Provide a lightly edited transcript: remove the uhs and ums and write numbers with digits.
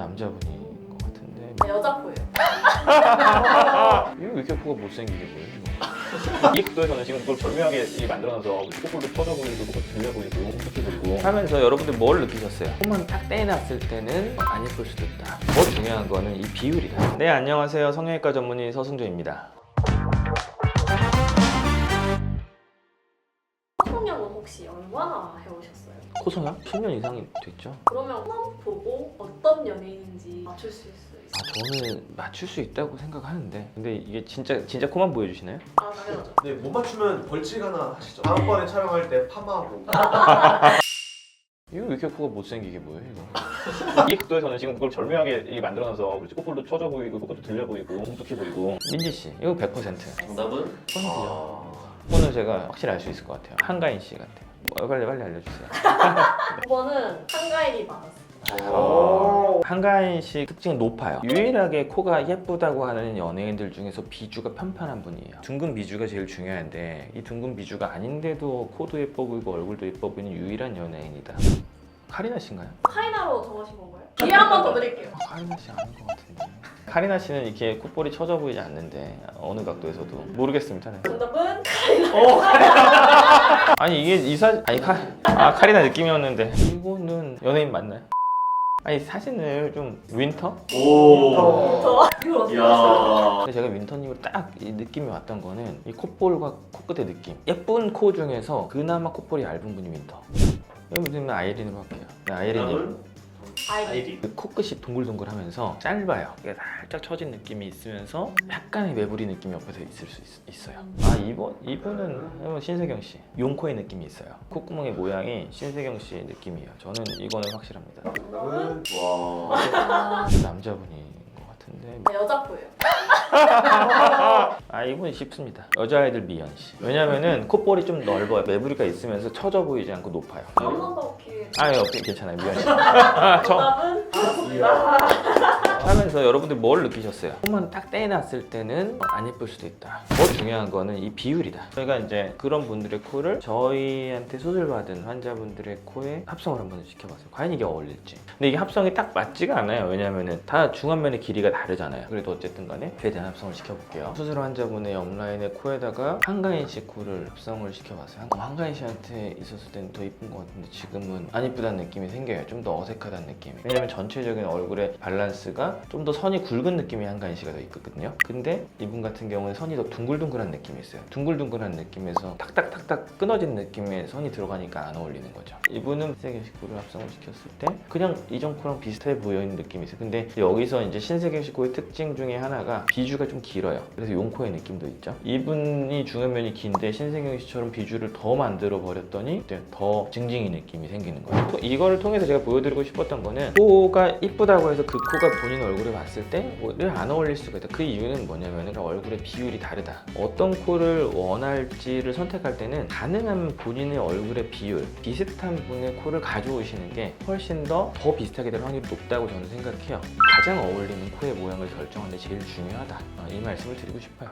남자분인 것 같은데 여자 코예요. 이거 왜 이렇게 코가 못생기게 보여? 이 각도에서는 지금 그걸 절묘하게 만들어놔서 코뿔도 터져 보이고 코가 들려 보이고 이렇게 보이고 하면서 여러분들 뭘 느끼셨어요? 코만 딱 떼놨을 때는 안 예쁠 수도 있다. 더 중요한 거는 이 비율이다. 네, 안녕하세요. 성형외과 전문의 서승조입니다. 성형은 혹시 얼마나 해오셨어요? 코성형? 10년 이상이 됐죠. 그러면 코만 보고 어떤 연예인인지 맞출 수 있어요? 저는 맞출 수 있다고 생각하는데 근데 이게 진짜 코만 보여주시나요? 아 당연하죠. 네, 못 맞추면 벌칙 하나 하시죠. 다음번에 촬영할 때 파마하고. 이거 왜 이렇게 코가 못생기게 보여 이거? 이 각도에서는 지금 그걸 절묘하게 만들어놔서 코뿔도 쳐져 보이고 코도 들려 보이고 뭉툭해 보이고 민지 씨 이거 100%. 정답은? 포인트죠. 코는 제가 확실히 알 수 있을 것 같아요. 한가인 씨 같아요. 빨리 알려주세요. 9번은 한가인이 맞았어요. 한가인 씨 특징이 높아요. 유일하게 코가 예쁘다고 하는 연예인들 중에서 비주가 편편한 분이에요. 둥근 비주가 제일 중요한데 이 둥근 비주가 아닌데도 코도 예뻐 보이고 얼굴도 예뻐 보이는 유일한 연예인이다. 카리나 씨인가요? 카이나로 정하신 건가요? 기회 한 번 더 드릴게요. 카리나 씨 아닌 것 같은데. 카리나 씨는 이렇게 콧볼이 쳐져 보이지 않는데 어느 각도에서도 모르겠습니다. 네. 정답은 아니 이게 카리나 느낌이었는데 이거는 연예인 맞나요? 아니 사진을 좀 윈터? 오. 이걸 어떻게 이야. 맞춰요? 근데 제가 윈터님으로 딱 이 느낌이 왔던 거는 이 콧볼과 코끝의 느낌. 예쁜 코 중에서 그나마 콧볼이 얇은 분이 윈터. 여러분 아이린으로 할게요. 네, 아이린님. 정답은? 아이디. 그 코끝이 동글동글하면서 짧아요. 이게 살짝 처진 느낌이 있으면서 약간의 매부리 느낌이 옆에서 있을 수 있어요. 아 이분은 신세경 씨 용코의 느낌이 있어요. 콧구멍의 모양이 신세경 씨의 느낌이에요. 저는 이거는 확실합니다. 정답은? 와. 남자분인 것 같은데. 여자 코예요. 아 이분이 쉽습니다. 여자아이들 미연 씨. 왜냐면은 콧볼이 좀 넓어요. 매부리가 있으면서 처져 보이지 않고 높아요. 한 번 더 기회. 아유 괜찮아요 미연 씨. 정답은 맞았습니다. 하면서 여러분들 뭘 느끼셨어요? 코만 딱 떼놨을 때는 안 예쁠 수도 있다. 더 중요한 거는 이 비율이다. 저희가 이제 그런 분들의 코를 저희한테 수술받은 환자분들의 코에 합성을 한번 시켜봤어요. 과연 이게 어울릴지. 근데 이게 합성이 딱 맞지가 않아요. 왜냐면은 다 중안면의 길이가 다르잖아요. 그래도 어쨌든 간에 최대한 합성을 시켜볼게요. 수술 환자분의 옆라인의 코에다가 한가인 씨 코를 합성을 시켜봤어요. 한가인 씨한테 있었을 때는 더 이쁜 것 같은데 지금은 안 이쁘다는 느낌이 생겨요. 좀 더 어색하다는 느낌이. 왜냐면 전체적인 얼굴의 밸런스가 좀 더 선이 굵은 느낌이 한가인 씨가 더 있거든요. 근데 이분 같은 경우는 선이 더 둥글둥글한 느낌이 있어요. 둥글둥글한 느낌에서 탁탁탁탁 끊어진 느낌의 선이 들어가니까 안 어울리는 거죠. 이분은 신세경 씨 코를 합성을 시켰을 때 그냥 이전 코랑 비슷해 보이는 느낌이 있어요. 근데 여기서 이제 신세경 씨 코의 특징 중에 하나가 비주가 좀 길어요. 그래서 용코의 느낌도 있죠. 이분이 중안면이 긴데 신세경 씨처럼 비주를 더 만들어 버렸더니 더 징징이 느낌이 생기는 거예요. 이거를 통해서 제가 보여드리고 싶었던 거는 코가 이쁘다고 해서 그 코가 본인 얼굴에 봤을 때 왜 안 어울릴 수가 있다. 그 이유는 뭐냐면 얼굴의 비율이 다르다. 어떤 코를 원할지를 선택할 때는 가능한 본인의 얼굴의 비율, 비슷한 분의 코를 가져오시는 게 훨씬 더 비슷하게 될 확률이 높다고 저는 생각해요. 가장 어울리는 코의 모양을 결정하는 데 제일 중요하다. 이 말씀을 드리고 싶어요.